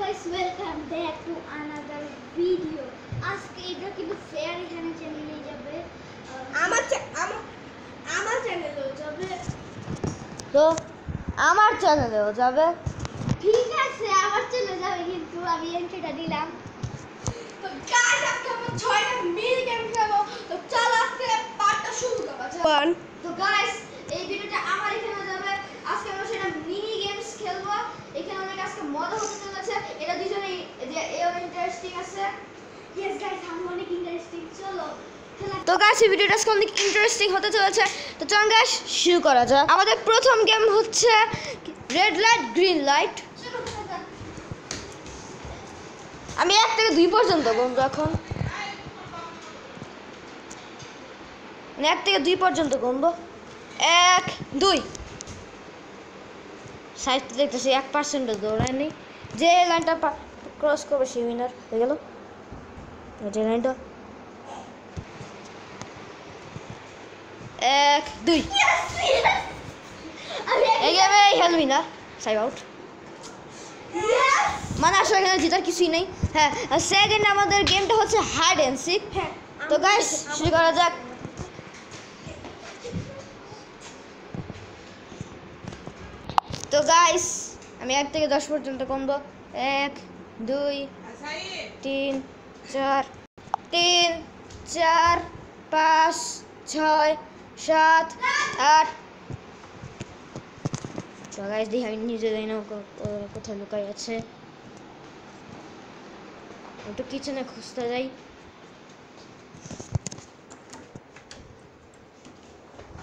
guys, welcome back to another video. আজকে এটা কিন্তু ফেয়ার এখানে চ্যানেলে যাবে, আমার চ্যানেলেও যাবে, তো আমার চ্যানেলেও যাবে। ঠিক আছে আমার চ্যানেলে যাবে, কিন্তু আমি এন্ট্রিটা দিলাম। তো গাইস আজকে আমরা 6টা মিনি গেম খেলবো। তো চলো আজকে পার্টটা শুরু করা যাক। তো গাইস এই ভিডিওটা আমার এখানে যাবে। আজকে আমরা সেটা মিনি গেমস খেলবো। এখানে অনেক আজকে মজা হতে চলেছে। এটা দুজনেই যে এও ইন্টারেস্টিং আছে। ইয়েস গাইস, আমি অনেক ইন্টারেস্টিং। চলো তো গাইস এই ভিডিওটা আজকে অনেক ইন্টারেস্টিং হতে চলেছে। তো চলুন গাইস শুরু করা যাক। আমাদের প্রথম গেম হচ্ছে রেড লাইট গ্রিন লাইট। শুরু করা যাক। আমি 1 থেকে 2 পর্যন্ত গুনবো এখন। 1 থেকে 2 পর্যন্ত গুনবো। 1 2 সাইডটা দেখতেছি 1% দৌড়ায় নেই। যে লাইনটা ক্রস করবে সে উইনার হয়ে গেল। যে লাইনটা 1 2 এই গেমে হেল উইনার সাইড আউট। মানে আসলে এখানে জেতার কিছুই নেই। হ্যাঁ, সেকেন্ড আমাদের গেমটা হচ্ছে হাইড অ্যান্ড সিক। তো গাইস শুরু করা যাক। তো গাইস আমি 1 থেকে 10 পর্যন্ত গুনবো। 1 2 3 4 3 4 5 6 7 8। তো গাইস দেখি আমি নিজে জানি না কোথায় লুকাই আছে। একটু কিচেনে খুঁজতে যাই।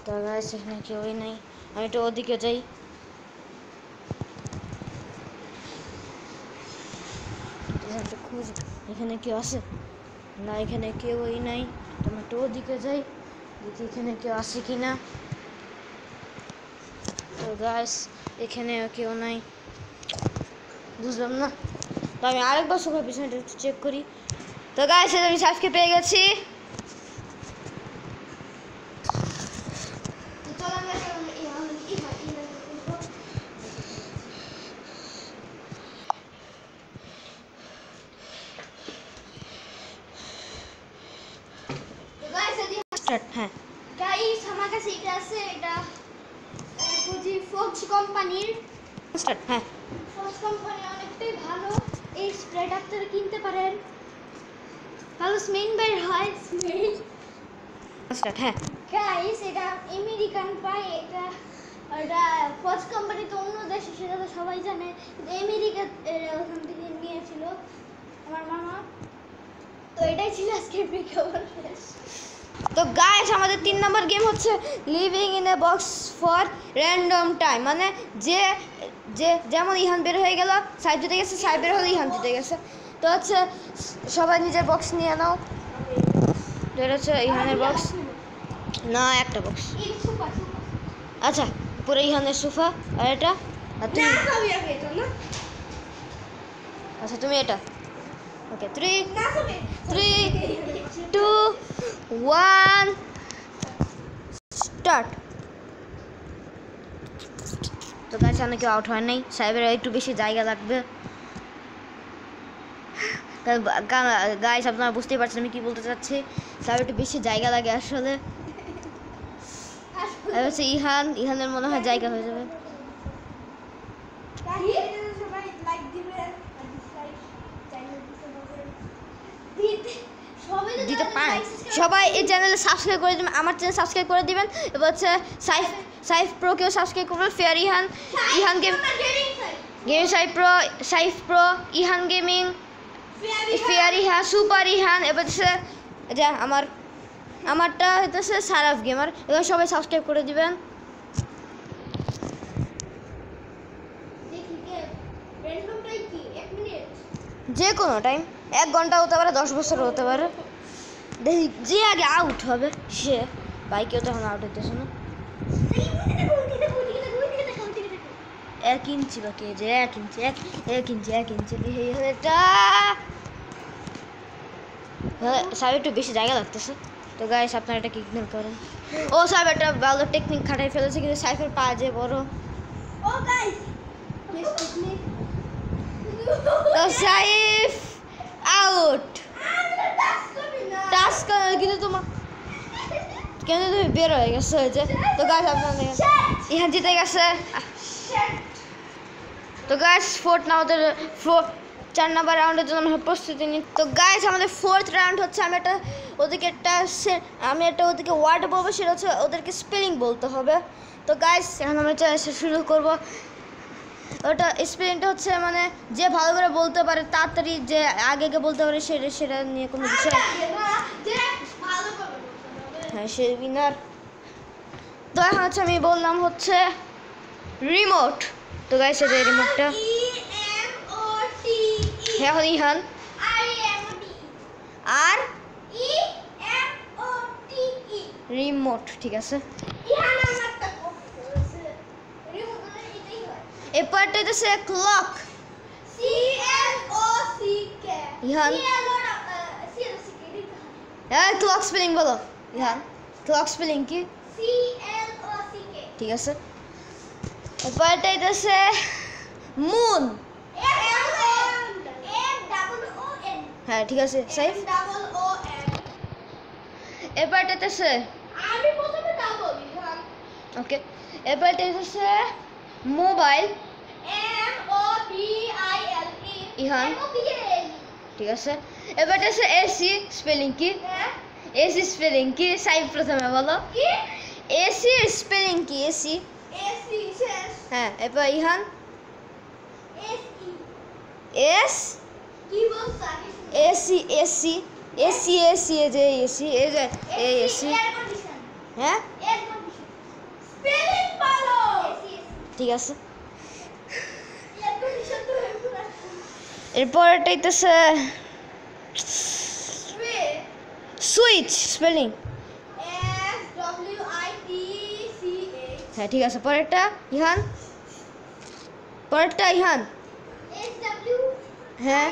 তো গাইস এখানে কেউই নেই, আমি একটু ওদিকে যাই। খুঁজ এখানে কেউ আছে না, এখানে কেউই নাই। আমি একটু ওদিকে যাই, দেখি এখানে কেউ আছে কিনা। তো গাইস এখানে কেউ নাই, বুঝলাম না। তো আমি আরেকবার সবার পিছনে একটু চেক করি। তো গাইস আমি সাইফকে পেয়ে গেছি। তো চলো আমরা স্টার্ট। হ্যাঁ গাইস আমার কাছে এটা আছে, এটা ফুজি ফক্স কোম্পানির। স্টার্ট। হ্যাঁ ফক্স কোম্পানি অনেকটাই ভালো। এই স্প্রেটা আপনারা কিনতে পারেন, ভালো স্মেল বের হয়। Smell start. হ্যাঁ গাইস এটা আমেরিকান পাই। এটা ফক্স কোম্পানি তো অন্য দেশে, সেটা তো সবাই জানে, কিন্তু আমেরিকা ওখান থেকে নিয়েছিল আমার মামা। তো এটাই ছিল আজকের বিজ্ঞাপন। তো গাইস আমাদের 3 নম্বর গেম হচ্ছে living in a box for random time. মানে যে যে যেমন ইহান বের হয়ে গেল, সাইড জিতে গেছে, সাইড বের হলে ইহান জিতে গেছে। তো হচ্ছে সবাই নিজের বক্স নিয়ে নাও। এটা হচ্ছে ইহানের বক্স না, একটা বক্স। আচ্ছা পুরো ইহানের সোফা আর এটা, আর তুমি আচ্ছা তুমি এটা। ওকে 3 2 1 স্টার্ট। তো গাইস অনেক কেউ আউট হয় নাই, সাইবের একটু বেশি জায়গা লাগবে। গাইস আপনারা বুঝতেই পারছেন আমি কি বলতে চাচ্ছি। সাইবের একটু বেশি জায়গা লাগে আসলে। আর হচ্ছে ইহানের মনে হয় জায়গা হয়ে যাবে। দিতে পারেন সবাই। এই চ্যানেলে সাবস্ক্রাইব করে দেবেন, আমার চ্যানেল সাবস্ক্রাইব করে দিবেন। এবার হচ্ছে সাইফ প্রোকেও সাবস্ক্রাইব করবেন। Fire Ihan gaming Saif pro Ihan gaming fire Ihan super Ihan. এবার হচ্ছে যে আমারটা হইতেছে সারাফ গেমার। এবার সবাই সাবস্ক্রাইব করে দিবেন। যে কোনো টাইম, 1 ঘন্টা হতে পারে, 10 বছর হতে পারে। দেখি যে আগে আউট হবে সে। বাইকেও তখন আউট হইতেছে না। 1 ইঞ্চি বাকি, যে 1 ইঞ্চি 1 ইঞ্চি 1 ইঞ্চি এটা সাইড একটু বেশি জায়গা লাগতেছে। তো গাইস আপনারা এটা ইগনোর করেন। ও সাইফ একটা ভালো টেকনিক খাটাই ফেলেছে, কিন্তু সাইফের পা যে বড়। ও গাইস তো সাইফ আউট টাস্ক কিন্তু তোমার কেন তুমি বের হয়ে গেছো হয়েছে তো গাছ আপনাদের ইহান জিতে গেছে তো গাছ ফোর্থ না ওদের 4 নাম্বার রাউন্ডের জন্য আমরা প্রস্তুতি নিই তো গাইস আমাদের 4th রাউন্ড হচ্ছে আমি একটা ওদেরকে ওয়ার্ড বলবো সেটা হচ্ছে ওদেরকে স্পেলিং বলতে হবে তো গাইস এখন আমরা শুরু করব ওটা স্পেলিংটা হচ্ছে মানে যে ভালো করে বলতে পারে তাড়াতাড়ি যে আগে বলতে পারে সেটা নিয়ে কোনো বিষয় হ্যাঁ সে উইনার তো এখন হচ্ছে আমি বললাম হচ্ছে রিমোট তো গাইস এটা রিমোটটা এখন ইহান আর রিমোট ঠিক আছে এরপরটা হচ্ছে ক্লক ইহান ক্লক স্পেলিং বলো ইহান ক্লক স্পেলিং কি ঠিক আছে এরপরটা হচ্ছে মুন হ্যাঁ ঠিক আছে সাইফ এরপরটা হচ্ছে ওকে এরপরটা হচ্ছে মোবাইল ইহান ঠিক আছে এবারটা হচ্ছে এসি স্পেলিং কি এসি স্পেলিং কি সাইফ প্রথমে বলো এসি স্পেলিং কি এসি হ্যাঁ এরপর Ihan S AC AC AC AC এই যে এসি এই যে এই এসি হ্যাঁ ঠিক আছে এরপর এটাইতেছে সুইচ স্পেলিং হ্যাঁ ঠিক আছে পরেরটা ইহান হ্যাঁ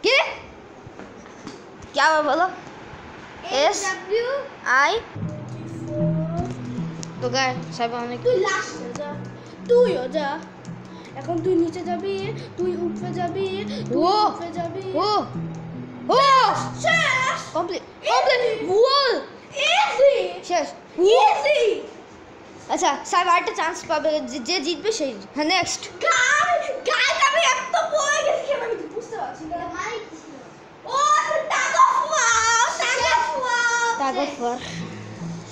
কি বলো এস আই তো গায় সাহেব অনেক তুইও যা এখন তুই নিচে যাবি তুই উপরে যাবি ও শেষ কমপ্লিট বল শেষ আচ্ছা সাহেব আরেকটা চান্স পাবে যে জিতবে সেই হ্যাঁ নেক্সট গাইস আমি এত পড়ে গেছি আমি বুঝতে পারছি না ও টাগ অফ ওয়ার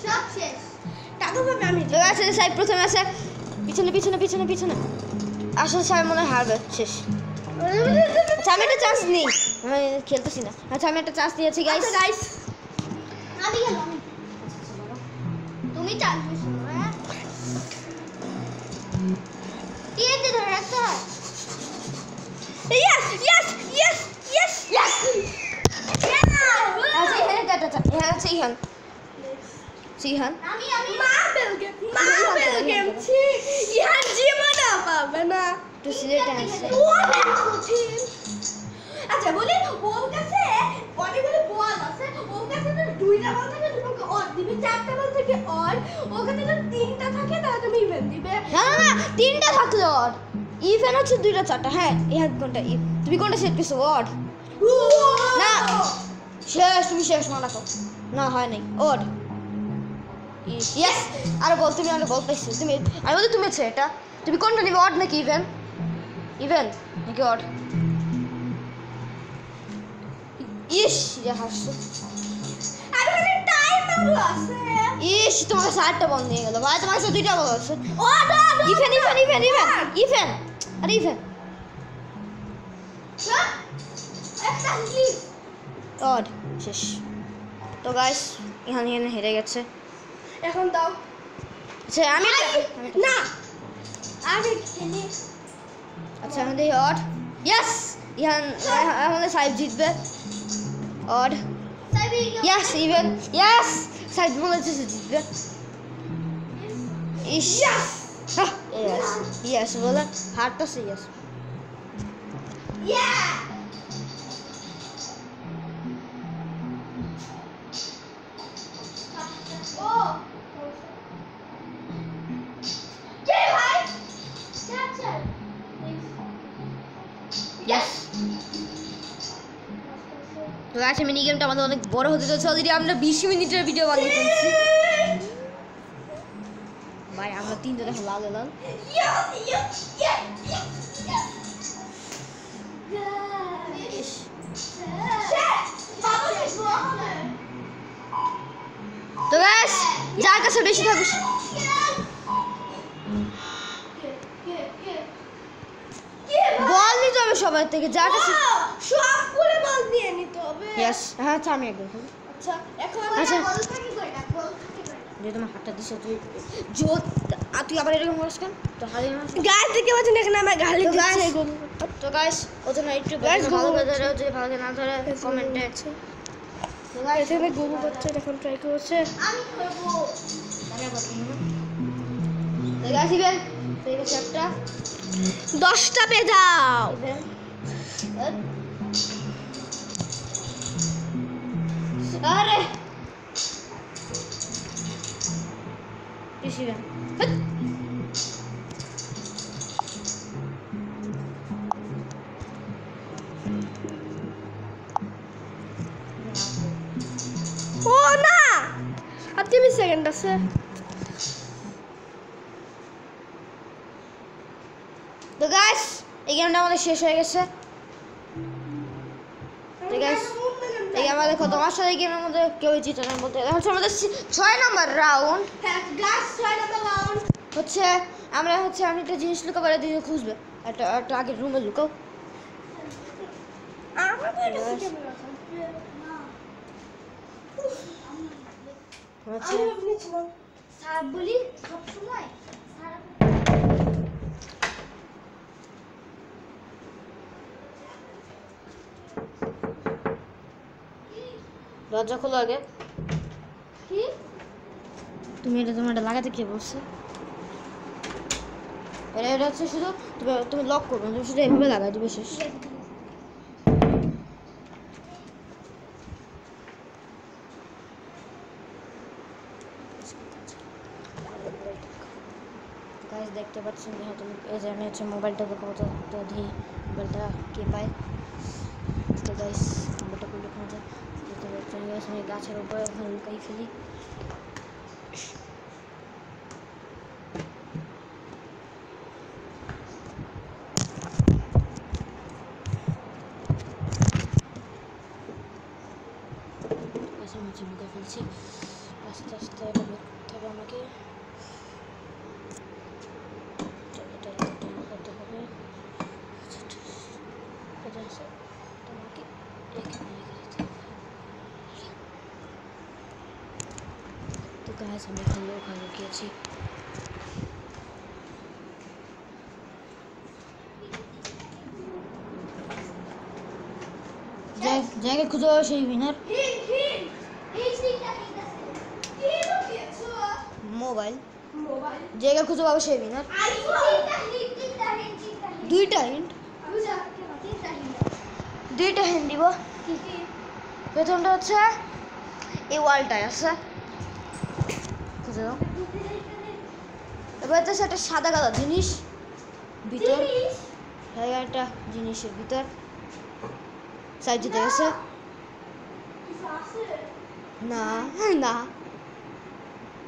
সব শেষ টাগ অফ আমি আছে সাহেব প্রথমে আছে পিছনে আসলে সাহেব মনে হয় হারবে শেষ আচ্ছা আমি একটা চান্স নিই আমি খেলতেছি না আচ্ছা আমি একটা চান্স নিয়েছি গাইস আমি গেলাম তুমি চান্স নিছো হ্যাঁ এতে ধরে রাখতে হয় yes আচ্ছা এখানে কাটা এখানে আছে ইহান আমি মার্বেল গেম ছি ইহান জীবনে পাবে না তো সিলেট আছে আচ্ছা বলি ওর কাছে অনেকগুলো বল আছে ওর কাছে তো দুইটা বল থাকে তোমাকে অড দিবে চারটা বল থেকে অড ওর কাছে তো তিনটা থাকে তাহলে তুমি ইভেন দিবে না তিনটা থাকলে অড ইভেন হচ্ছে দুইটা চারটা হ্যাঁ ইহান কোনটা তুমি কোনটা সেট পিছো অড না তুমি শেষ মারা তো না হয় নাই অড ইয়েস আরে বল তুমি বল পাইছো তুমি আমি বলি তুমি এটা তুমি কোনটা নিবে অড নাকি ইভেন নাকি অড ইস হাসছো আরে টাইম আছে তোমার কাছে 8টা বল নিয়ে গেল ভাই তোমার কাছে 2টা বল আছে অড ইভেন আরে ইভেন একটা প্লিজ অড শেষ তো গাইস ইহান হেরে গেছে এখন দাও আচ্ছা আমি না আমি খেলি আচ্ছা আমাদের অড ইয়েস ইহান আমাদের সাইব জিতবে অড ইয়েস ইভেন ইয়েস সাইব মনে হচ্ছে জিতবে ইস ইয়েস বলে হারতেছে ইয়েস ইয়েস। তো গাইস মিনি গেমটা আমাদের অনেক বড় হতে যাচ্ছে, অলরেডি আমরা 20 মিনিটের ভিডিও বানিয়ে ফেলছি ভাই। আমরা তিনটা দেখো লাল লাল। তো গাইস যার কাছে বেশি থাকুস বল নিতে হবে সবার থেকে, যার কাছে সবগুলো বল নিয়ে নিতে হবে। ইয়েস। হ্যাঁ আচ্ছা আমি একদম আচ্ছা এখন আচ্ছা। বল থেকে কই না বল থেকে কই না। যে তোমার হাতটা দিছ তুই জোর তুই আবার এরকম করিস কেন? তো হারিয়ে না গাছ থেকে বাজে এখানে আমার গালি তো দিচ্ছে guys, এগুলো। তো গাইস ওজন্য একটু Guys, ভালো go- করে ধরে যদি ভালো করে না ধরে কমেন্টে আছে। তো গাইস এখানে গরু বাচ্চা এখন ট্রাই করছে। আমি করব। আমি কথা বলবো। তো গাইস ইভেন ঠিক আছে একটা 10টা পে দাও। ইভেন আরে বেশি ইভেন ও না আর 3 সেকেন্ড আছে। তো গাইস এই গেমটা আমাদের শেষ হয়ে গেছে। তো গাইস এই আমাদের কত মাস এই গেমের মধ্যে কেউ জিতে না বলতে। এখন হচ্ছে আমাদের 6 নাম্বার রাউন্ড। হ্যাঁ গাছ 6 নাম্বার রাউন্ড হচ্ছে আমরা হচ্ছে আমি একটা জিনিস লুকাবো আর দিনে খুঁজবে একটা আগে রুমে লুকাও। আমার তো এটা ক্যামেরা থাকবে না। হচ্ছে আমি ভেবেছিলাম স্যার বলি সব সময় স্যার দরজা খোলো আগে। কি তুমি তোমার এটা লাগাতে কে বলছে? এটা হচ্ছে শুধু তুমি লক করবে, তুমি শুধু এভাবে লাগাই দিবে শেষ। গাইস দেখতে পাচ্ছেন যে হয়তো এই যে আমি হচ্ছে মোবাইলটা দেখাবো, তো দেখি মোবাইলটা কে পায়। তো গাইস মোবাইলটা খুলে ওখানে যায়। দেখতে পাচ্ছেন গাইস আমি গাছের উপরে ওখানে লুকাই ফেলি। গাছের নিচে লুকাই ফেলছি। আস্তে আস্তে এটা বের করতে হবে আমাকে। এটা লুকাতে হবে। এটা আছে তোমাকে এখানে রেখে দিতে হবে। তো গাছ আমি ওখানে লুকিয়েছি। জায়গা খুঁজে পাবো সেই উইনার। হিন হিন এই সিনটা ঠিক আছে। কি লুকিয়েছো? মোবাইল মোবাইল জায়গা খুঁজে পাবো সেই উইনার। আইফোন তিনটা হিন দুইটা হিন্ট বুঝা তিনটা হিন দুইটা হিন্ট দিব। কি কি প্রথমটা হচ্ছে এই ওয়ালটায় আছে, খুঁজে দাও। এবার হচ্ছে একটা সাদা কালো জিনিস ভিতর, জিনিস হ্যাঁ একটা জিনিসের ভিতর সাইড দিতে গেছে। কিছু আছে না না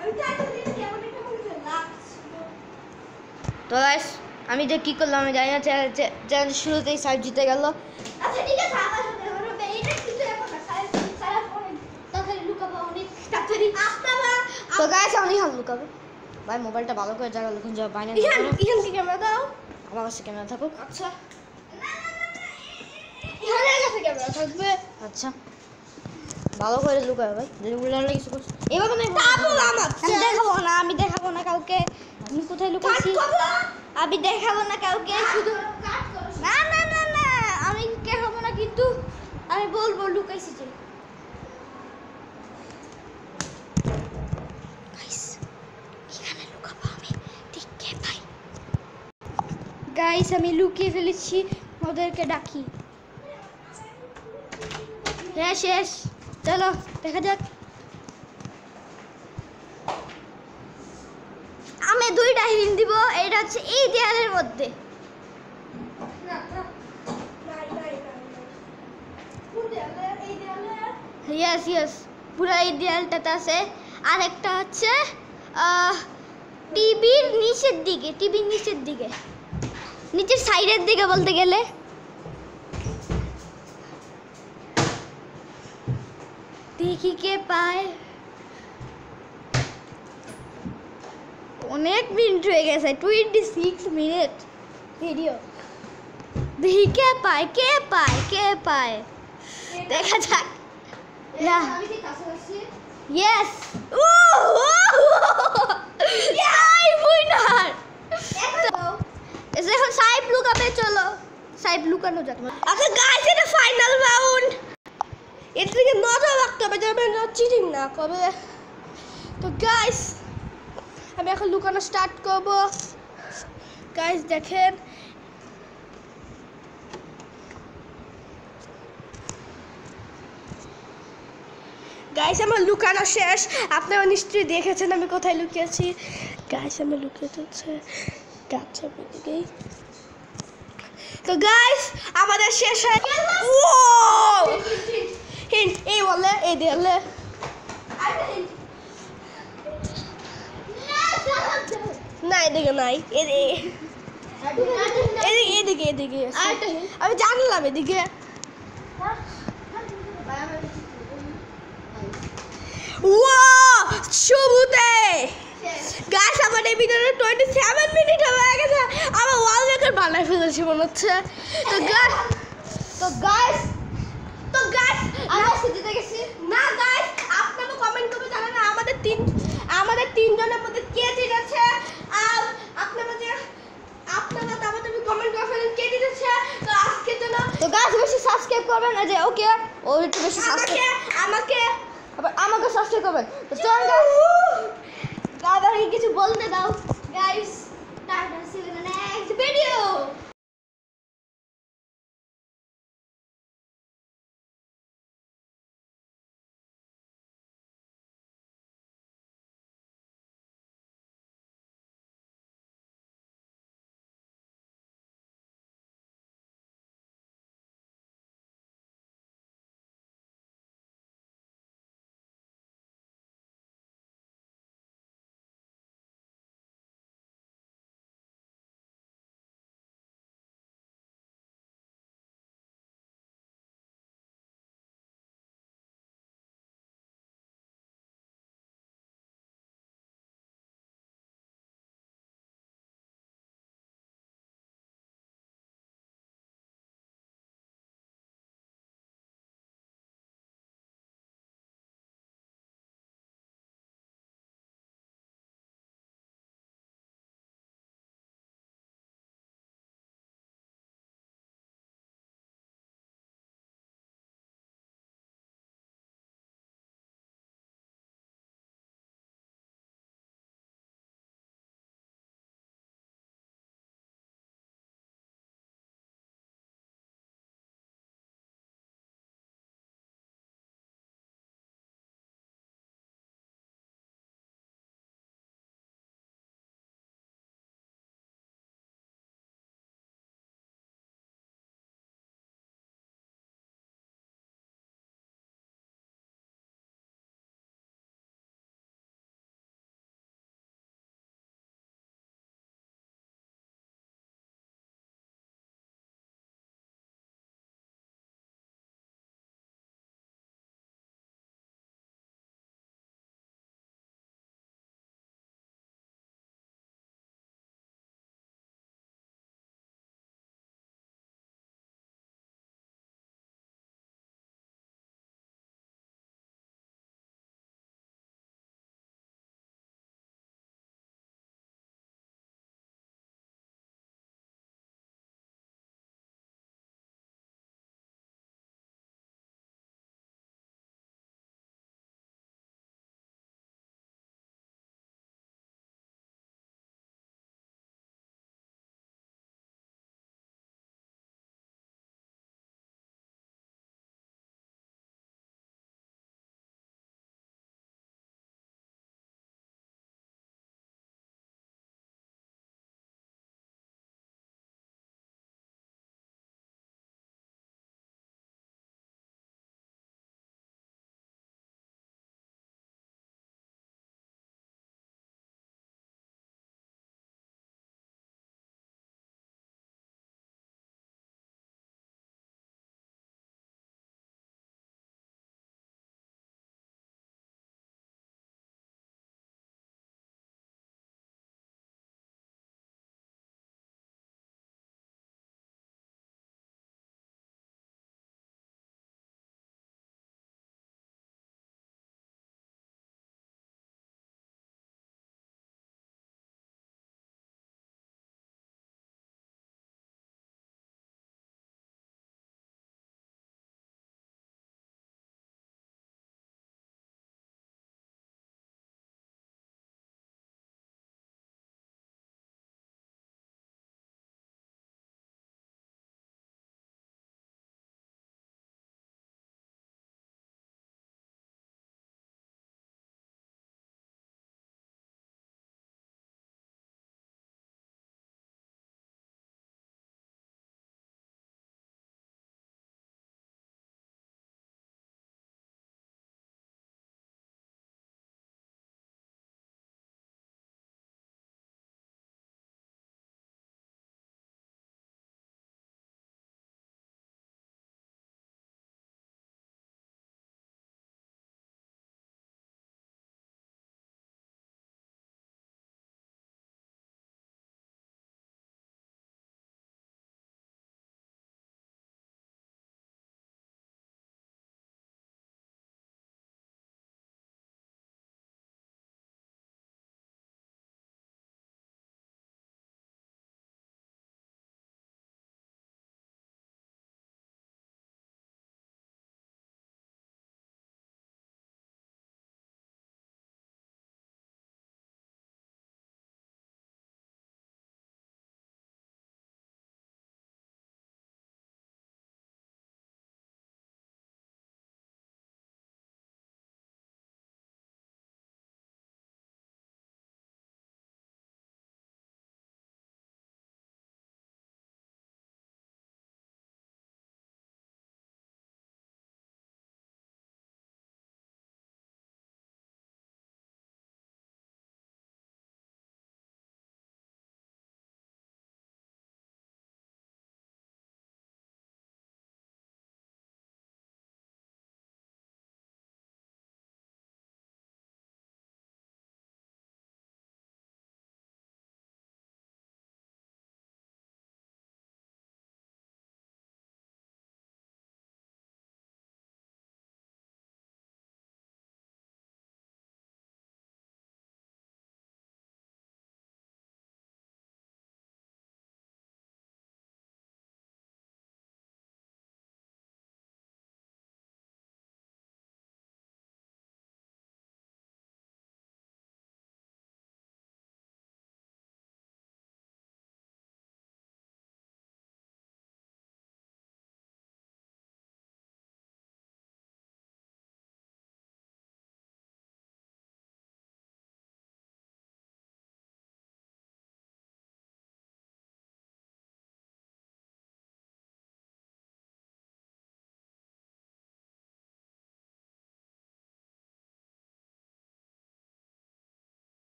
আমি তো এত দিন কেমন একটা মনে লাগছিল। তো গাইস আমি যে কি করলাম আমি জানি না, চ্যালেঞ্জ শুরুতেই সাইড জিতে গেল। আচ্ছা ঠিক আছে আমার সাথে হবে এটা কিন্তু এখন না সারা সারা অনেক তাড়াতাড়ি লুকাবো অনেক তাড়াতাড়ি আপনারা তো গাইস আমি হাল লুকাবে ভাই, মোবাইলটা ভালো করে জায়গা লুকুন যাও বাইরে ইহান ইহান কি ক্যামেরা দাও। আমার কাছে ক্যামেরা থাকুক। আচ্ছা ইহানের কাছে ক্যামেরা থাকবে। আচ্ছা ভালো করে লুকাবে ভাই, যদি উল্টালে কিছু করছে এভাবে না। তারপর আমার আমি দেখাবো না, আমি দেখাবো না কাউকে আমি কোথায় কাট লুকাইছি। করো আমি দেখাবো না কাউকে, শুধু কাট করো না না না না আমি দেখাবো না, কিন্তু আমি বলবো লুকাইছি যে। গাইস আমি লুকিয়ে ফেলেছি, ওদেরকে ডাকি। হ্যাঁ শেষ, চলো দেখা যাক। আমি দুইটা হিন্ট দিব, এটা হচ্ছে এই দেয়ালের মধ্যে। না না না ইয়েস পুরো এই দেয়ালটাতে আছে। আর একটা হচ্ছে টিভির নিচের দিকে নিচের সাইডের দিকে বলতে গেলে। দেখি কে পায়। অনেক মিনিট হয়ে গেছে, 26 মিনিট ভিডিও। দেখি কে পায় দেখা যাক। না আমি কি কাছাকাছি? Yes winner. এখন সাইব লুকাবে, চলো সাইব লুকানো যাক। আচ্ছা গাইস, এটা ফাইনাল রাউন্ড। এর থেকে নজর রাখতে হবে যাবে না চিটিং না করে। তো গাইস আমি এখন লুকানো স্টার্ট করব। গাইস দেখেন, গাইস আমার লুকানো শেষ। আপনারা নিশ্চয়ই দেখেছেন আমি কোথায় লুকিয়েছি। গাইস আমি লুকিয়েছি হচ্ছে গাছের দিকে। তো গাইস আমাদের শেষ হয়ে হিন্ট এই বলে এই দিলে না, এদিকে নাই, এদিকে আমি জানলাম এদিকে। সবুতে গাছ আমার এই ভিডিওতে 27 মিনিট হয়ে গেছে। আমার ওয়াল রেকর্ড বানায় ফেলেছি মনে হচ্ছে। তো গাইস আমরা জিতে গেছি না। গাইস আপনারা কমেন্ট করে জানান আমাদের তিনজনের মধ্যে কে জিতেছে। আর আপনারা আমাদের কমেন্ট করে ফেলেন কে জিতেছে। তো আজকের জন্য তো গাইস বেশি সাবস্ক্রাইব করবেন না যে ওকে ও একটু বেশি সাবস্ক্রাইব আমাকে সাবস্ক্রাইব করবেন। তো চল গাইস কিছু বলতে দাও guys. Tata, see you in the next video.